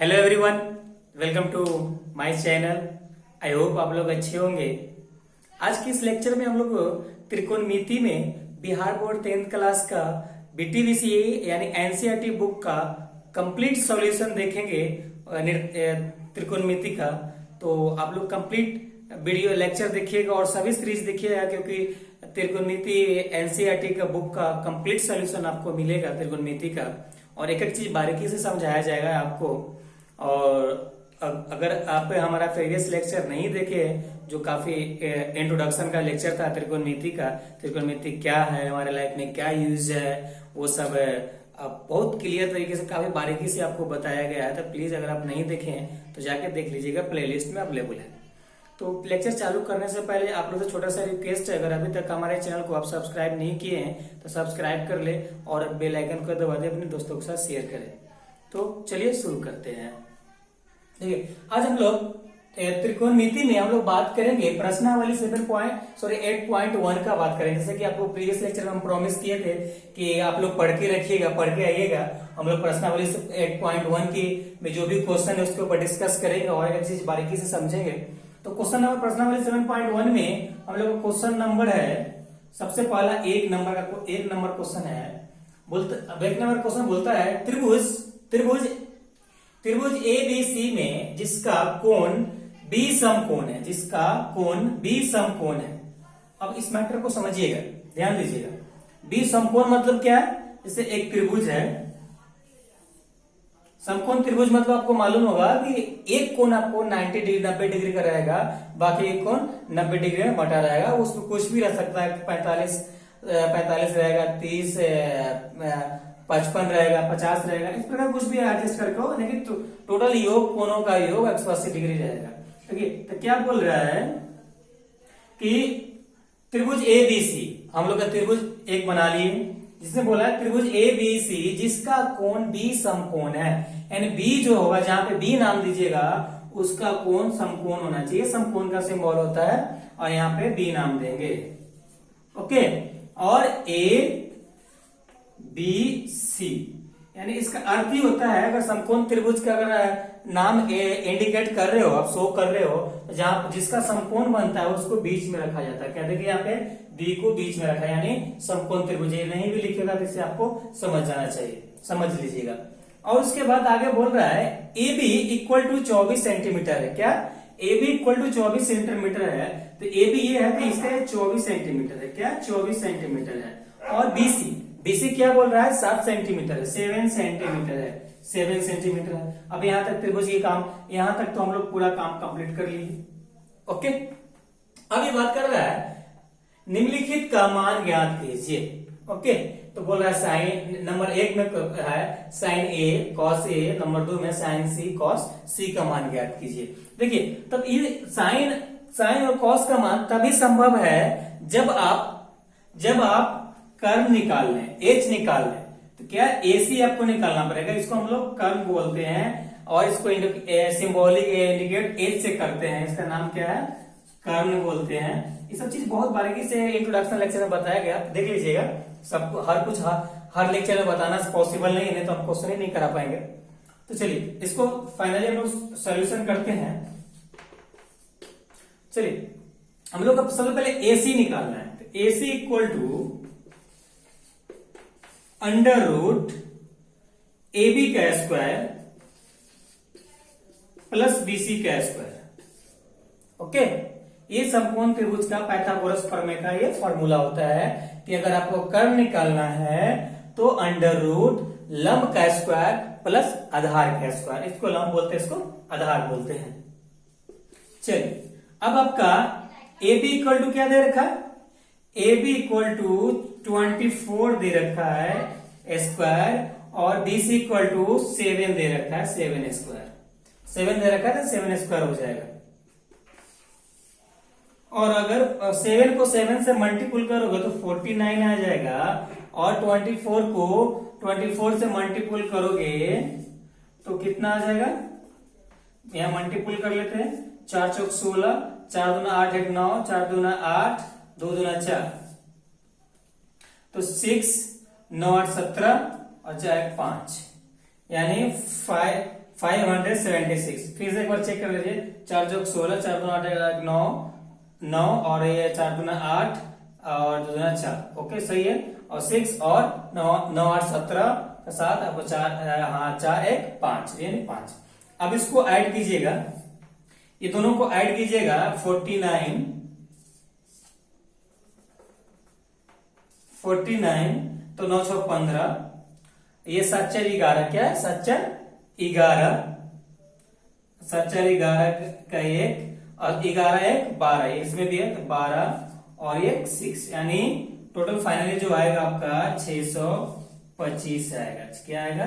Hello everyone, welcome to my channel. I hope आप लोग अच्छे होंगे। आज की इस लेक्चर में हम लोग त्रिकोणमिति में बिहार बोर्ड 10th क्लास का बीटीवीसी यानी एनसीईआरटी बुक का कंप्लीट सॉल्यूशन देखेंगे त्रिकोणमिति का। तो आप लोग कंप्लीट वीडियो लेक्चर देखिएगा और सभी सीरीज देखिएगा, क्योंकि त्रिकोणमिति एनसीईआरटी का बुक का कंप्लीट सॉल्यूशन आपको मिलेगा त्रिकोणमिति का, और एक एक चीज बारीकी से समझाया जाएगा आपको। और अगर आप हमारा प्रीवियस लेक्चर नहीं देखे, जो काफी इंट्रोडक्शन का लेक्चर था त्रिकोणमिति का, त्रिकोणमिति क्या है, हमारे लाइफ में क्या यूज है, वो सब बहुत क्लियर तरीके से काफी बारीकी से आपको बताया गया है। तो प्लीज अगर आप नहीं देखे हैं तो जाके देख लीजिएगा, प्लेलिस्ट में अवेलेबल है। तो लेक्चर चालू करने से पहले आप लोग से छोटा सा रिक्वेस्ट है, अगर अभी तक हमारे चैनल को आप सब्सक्राइब नहीं किए हैं तो सब्सक्राइब कर ले और बेल आइकन को दबा दे, अपने दोस्तों के साथ शेयर करें। तो चलिए शुरू करते हैं। देखिए, आज हम लोग त्रिकोणमिति में हम लोग बात करेंगे प्रश्नावली 8.1 का बात करेंगे। जैसे कि आपको प्रीवियस लेक्चर में हम प्रॉमिस किए थे कि आप लोग पढ़ के रखिएगा, पढ़ के आइएगा। हम लोग प्रश्नावली 8.1 की में जो भी क्वेश्चन है उसके ऊपर डिस्कस करेंगे और एक चीज बारीकी से समझेंगे। तो क्वेश्चन नंबर प्रश्नावली 7.1 में हम लोग क्वेश्चन नंबर है, सबसे पहला एक नंबर क्वेश्चन है। एक नंबर क्वेश्चन बोलता है त्रिभुज एबीसी में जिसका कोण बी समकोण है, जिसका कोण बी समकोण है। अब इस मैटर को समझिएगा, ध्यान दीजिएगा। बी समकोण मतलब क्या है? जैसे एक त्रिभुज है, समकोण त्रिभुज मतलब आपको मालूम होगा कि एक कोण आपको 90 डिग्री का रहेगा, बाकी एक कोण 90 डिग्री में बटा रहेगा। उसमें कुछ भी रह सकता है, 45 रहेगा, 30, 55 रहेगा, 50 रहेगा, इस प्रकार कुछ भी एडजस्ट करके हो, लेकिन टोटल योग कोणों का योग 180 डिग्री रहेगा। ठीक है, तो क्या बोल रहा है कि त्रिभुज एबीसी, हम लोग का त्रिभुज एक बना लिए, जिसने बोला है त्रिभुज एबीसी जिसका कोण बी समकोण है, यानी बी जो होगा, जहां पे बी नाम दीजिएगा उसका कोण समकोण होना चाहिए। समकोण का सिंबल होता है और यहाँ पे बी नाम देंगे। ओके, और ए बी सी, यानी इसका अर्थ ही होता है, अगर समकोण त्रिभुज का अगर नाम इंडिकेट कर रहे हो, आप शो कर रहे हो, जहां जिसका समकोण बनता है उसको बीच में रखा जाता है। कहते हैं कि यहाँ पे बी को बीच में रखा, यानी समकोण त्रिभुज। ये नहीं भी लिखेगा तो इससे आपको समझ जाना चाहिए, समझ लीजिएगा। और उसके बाद आगे बोल रहा है A B equal to 24 centimetre है। क्या? A B equal to 24 centimetre है, तो ए बी ये है कि इसका 24 सेंटीमीटर है। क्या? 24 सेंटीमीटर है। और बीसी क्या बोल रहा है? 7 सेंटीमीटर है, 7 सेंटीमीटर है, 7 सेंटीमीटर है। अब यहां तक त्रिभुज ये काम, यहां तक तो हम लोग पूरा काम कंप्लीट कर लिए। ओके, अब ये बात कर रहा है निम्नलिखित का मान ज्ञात कीजिए। ओके, तो बोल रहा है साइन, नंबर 1 में है sign A cos A, number 2 में साइन सी कॉस सी का मान ज्ञात कीजिए। देखिए, तब ये साइन और कॉस का मान तभी संभव है जब आप कर्व निकाल लें, एच निकाल लें। तो क्या? एसी आपको निकालना पड़ेगा, इसको हम लोग कर्व बोलते हैं और इसको सिंबॉलिक इंडिकेट एच से करते हैं। इसका नाम क्या है? कर्व बोलते हैं। ये सब चीज बहुत बारीकी से इंट्रोडक्शन लेक्चर में बताया गया, देख लीजिएगा। सबको हर लेक्चर में बताना पॉसिबल नहीं है, तो हम क्वेश्चन ही नहीं करा पाएंगे। तो चलिए इसको फाइनली हम लोग सोल्यूशन करते हैं। चलिए, हम लोग सबसे पहले एसी निकालना है। तो AC equal to under root A B का स्क्वायर प्लस बीसी का स्क्वायर। ओके, ये समकोण त्रिभुज का पाइथागोरस प्रमेय का ये फॉर्मूला होता है कि अगर आपको कर्व निकालना है तो अंडर रूट लंब का स्क्वायर प्लस आधार का स्क्वायर, इसको लंब बोलते हैं, इसको आधार बोलते हैं। चलिए, अब आपका ए बी इक्वल टू क्या दे रखा है? ए बी इक्वल टू 24 दे रखा है स्क्वायर, और बीसी इक्वल टू 7 दे रखा है, 7 स्क्वायर। 7 दे रखा है तो 7 स्क्वायर हो जाएगा। और अगर 7 को 7 से मल्टीपुल करोगे तो 49 आ जाएगा, और 24 से मल्टीपुल करोगे तो कितना आ जाएगा? यहां मल्टीपुल कर लेते हैं। 4 चौक 16, 4 दूना 8, 1 9, 4 दूना 8, 2 दूना 4, तो 6, 9 8 17 और 4 1 5, यानी 576। फिर से एक बार चेक कर लीजिए, 4 जोक 16, 4 दूना 8, 9 9 और ये 4 दूना 8 और 2 दूना 4। ओके सही है। और 6 और 9 9 8 17 7, अब 4 हाँ 4 1 5 यानी 5। अब इसको ऐड कीजिएगा, ये दोनों को ऐड कीजिएगा 49 तो 9 6 15, ये 7 4 11, क्या है 7 4 11, 7 4 11 का 1 और 11 1 12, इसमें भी है तो 12 और ये 6, यानी टोटल फाइनली जो आएगा आपका 625 आएगा। क्या आएगा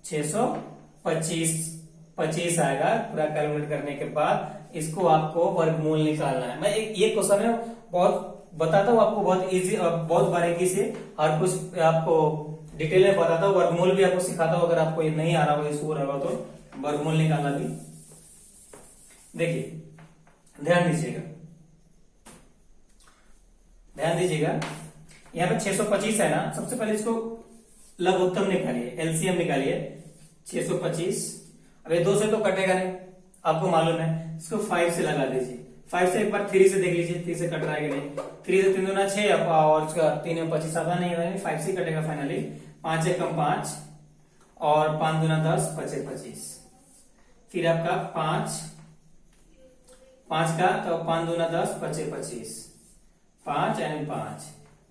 625 आएगा। पूरा कैलकुलेट करने के बाद इसको आपको वर्गमूल निकालना है। मैं ये क्वेश्चन है बहुत बताता हूँ आपको, बहुत इजी, बहुत बारीकी से हर कुछ आपको डिटेल में बताता हूँ। वर्गमूल भी आपको सिखाता हूँ, अगर आपको ये नहीं आ रहा हो, इशू हो रहा हो तो वर्गमूल निकालना भी। देखिए ध्यान दीजिएगा, यहाँ पे 625 है ना। सबसे पहले इसको लघुत्तम निकालिए, एलसीएम निकालिए 625। अब ये 2 से तो कटेगा नहीं, आपको मालूम है। इसको 5 से लगा दीजिए, 5 से एक बार 3 से देख लीजिए, 3 से कट रहा है कि नहीं। 3 से 3 दूना 6 और उसका 3 में 25 आता नहीं है, 5 से कटेगा फाइनली। 5 1 5 और 5 दूना 10 5 25। फिर आपका 5 का तो 5 दूना 10 5 25, 5 यानी 5,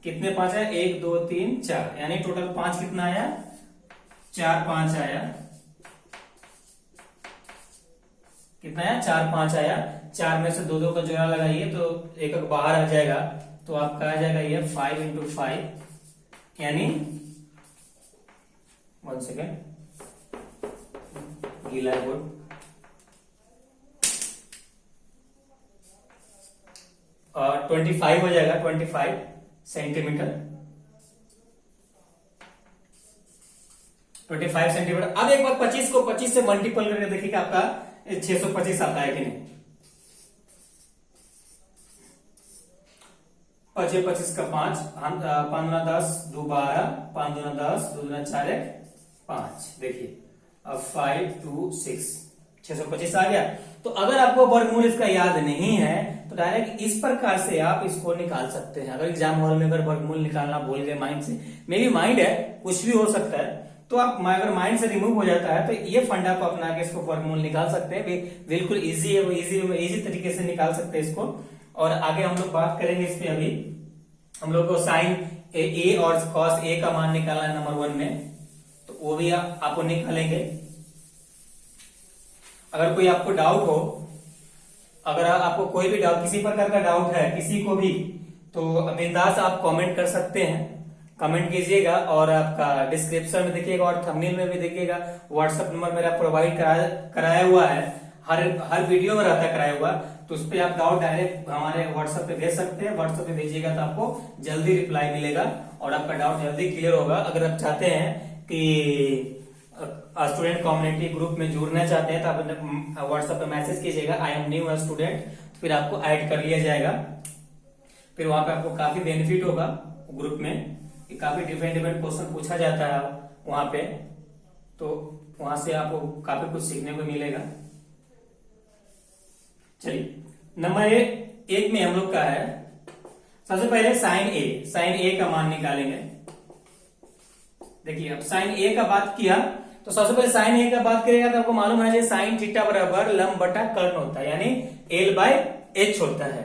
कितने 5 है 1 2 3 4, यानी टोटल 5 कितना आया 4 5 आया। कितना आया 4 5 आया। 4 में से 2 2 का जोड़ा लगाइए तो एक बाहर आ जाएगा, तो आपका आ जाएगा ये 5 इंटू 5, यानी 1 सेकेंड गीला है बोर्ड, और 25 हो जाएगा, 25 सेंटीमीटर, 25 सेंटीमीटर। अब एक बार 25 को 25 से मल्टीपल करके देखिएगा आपका 625 आता है कि नहीं। 5 25 का 5, 5 दूना 10 2 12, 5 दूना 10 2 दूना 4 1 5। देखिए अब 5 2 6 625 आ गया। तो अगर आपको वर्गमूल इसका याद नहीं है तो डायरेक्ट इस प्रकार से आप इसको निकाल सकते हैं। अगर एग्जाम हॉल में अगर वर्गमूल निकालना भूल गए माइंड से, मेरी माइंड है कुछ भी हो सकता है, तो आप अगर माइंड से रिमूव हो जाता है तो ये फंडा को अपना के इसको वर्गमूल निकाल सकते हैं। बिल्कुल इजी है, वो इजी तरीके से निकाल सकते हैं इसको। और आगे हम लोग बात करेंगे इस पे। अभी हम लोग को साइन ए और कॉस ए का मान निकालना है नंबर 1 में, तो वो भी आपको निकालेंगे। अगर कोई आपको डाउट हो, अगर आपको कोई भी डाउट, किसी प्रकार का डाउट है किसी को भी, तो बिंदास आप कमेंट कर सकते हैं, कमेंट कीजिएगा। और आपका डिस्क्रिप्शन में देखिएगा और थंबनेल में भी देखिएगा, व्हाट्सएप नंबर मेरा प्रोवाइड कराया हुआ है, हर वीडियो में रहता है कराया हुआ, तो उस पर आप डाउट डायरेक्ट हमारे व्हाट्सएप पे भेज सकते हैं। व्हाट्सएप पे भेजिएगा तो आपको जल्दी रिप्लाई मिलेगा और आपका डाउट जल्दी क्लियर होगा। अगर आप चाहते हैं कि स्टूडेंट कम्युनिटी ग्रुप में जुड़ना चाहते हैं तो आप व्हाट्सएप पे मैसेज कीजिएगा, आई एम न्यू स्टूडेंट, फिर आपको ऐड कर लिया जाएगा। फिर वहां पे आपको काफी बेनिफिट होगा ग्रुप में, काफी डिफरेंट क्वेश्चन पूछा जाता है वहां पे, तो वहां से आपको काफी कुछ सीखने को मिलेगा। चलिए नंबर 1 में हम लोग का है, सबसे पहले साइन ए का मान निकालेंगे। देखिए अब साइन ए का बात किया तो सबसे पहले साइन ए का बात करेगा तो आपको मालूम है साइन थीटा बराबर लंब बटा कर्ण होता है, यानी एल बाय एच होता है।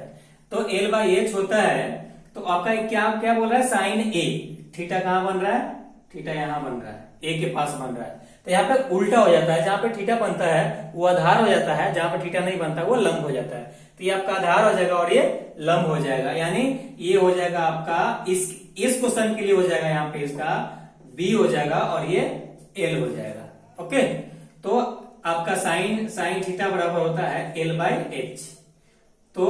तो एल बाय एच होता है, तो आपका क्या क्या बोल रहा है साइन ए, थीटा कहां बन रहा है, थीटा यहां बन रहा है, ए के पास बन रहा है, तो यहाँ पे उल्टा हो जाता है, जहां पे थीटा बनता है वो आधार हो जाता है, जहां पे थीटा नहीं बनता वो लंब हो जाता है। तो ये आपका आधार हो जाएगा और ये लंब हो जाएगा, यानी ये हो जाएगा आपका इस क्वेश्चन के लिए हो जाएगा यहाँ पे इसका बी हो जाएगा और ये एल हो जाएगा। ओके, तो आपका साइन थीटा बराबर होता है एल बाई एच। तो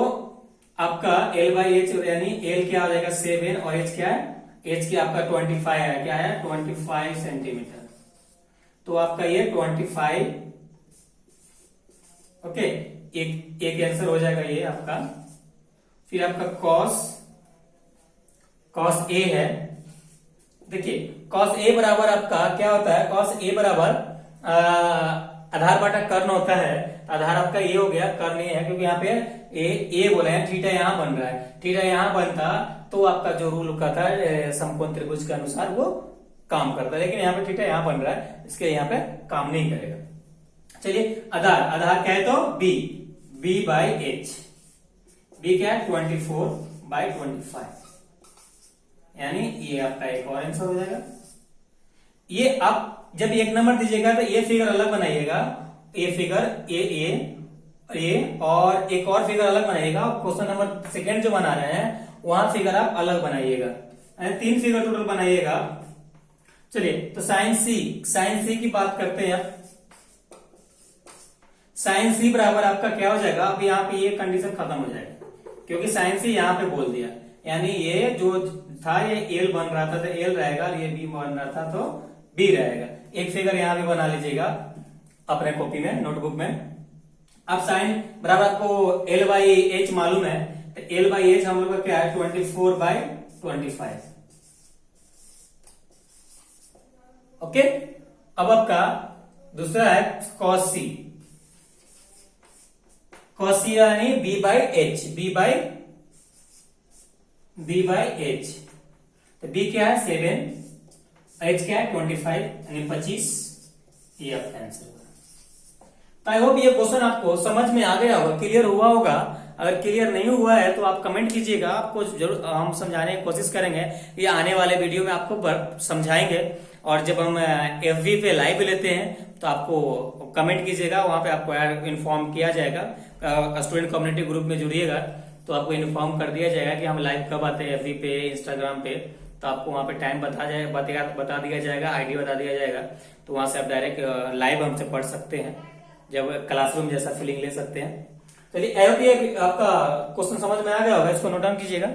आपका एल बाई एच यानी एल क्या हो जाएगा 7 और एच क्या है, एच की आपका 25 है, क्या है 25 सेंटीमीटर। तो आपका ये 25, ओके, एक आंसर हो जाएगा ये आपका। फिर आपका कॉस ए है। देखिए कॉस ए बराबर आपका क्या होता है, कॉस ए बराबर आधार बटा कर्ण होता है, तो आधार आपका ये हो गया, कर्ण ये है, क्योंकि यहाँ पे ए बोला है, थीटा यहाँ बन रहा है, थीटा यहाँ बनता तो आपका जो रूल का था समकोण त्रिभुज के अनुसार वो काम करता, लेकिन यहाँ पे थीटा यहाँ बन रहा है, इसके यहाँ पे काम नहीं करेगा। चलिए आधार क्या है, तो बी बाई एच, बी क्या है 24/25, यानी ये आपका एक और आंसर हो जाएगा। ये आप जब एक नंबर दीजिएगा तो ये फिगर अलग बनाइएगा, ये फिगर ये और एक और फिगर अलग बनाइएगा, क्वेश्चन नंबर सेकंड जो बना रहे हैं वहां फिगर आप अलग बनाइएगा, 3 फिगर टोटल बनाइएगा। चलिए तो साइन सी की बात करते हैं। साइन सी बराबर आपका क्या हो जाएगा, अब यहाँ पे ये कंडीशन खत्म हो जाएगा, क्योंकि साइन सी यहाँ पे बोल दिया, यानी ये जो था ये एल बन रहा था तो एल रहेगा, ये बी बन रहा था तो बी रहेगा। एक फिगर यहाँ भी बना लीजिएगा अपने कॉपी में, नोटबुक में। अब साइन बराबर आपको एल बाई एच मालूम है, तो एल बाई एच हम लोग का क्या है 24/25। ओके, अब आपका दूसरा है कॉस सी यानी बी बाई एच, तो बी क्या है 7, एच क्या है 25 यानी 25, ये आपका आंसर होगा। तो आई होप ये क्वेश्चन आपको समझ में आ गया होगा, क्लियर हुआ होगा। अगर क्लियर नहीं हुआ है तो आप कमेंट कीजिएगा, आपको जरूर हम समझाने की कोशिश करेंगे, ये आने वाले वीडियो में आपको समझाएंगे। और जब हम FB पे लाइव लेते हैं तो आपको कमेंट कीजिएगा, वहां पे आपको इन्फॉर्म किया जाएगा। स्टूडेंट कम्युनिटी ग्रुप में जुड़िएगा तो आपको इन्फॉर्म कर दिया जाएगा कि हम लाइव कब आते हैं FB पे, इंस्टाग्राम पे, तो आपको वहां पे टाइम बता दिया जाएगा, ID बता दिया जाएगा, तो वहां से आप डायरेक्ट लाइव हमसे पढ़ सकते हैं, जब क्लासरूम जैसा फीलिंग ले सकते हैं। चलिए आई होप ये आपका क्वेश्चन समझ में आ गया होगा, इसको नोट डाउन कीजिएगा।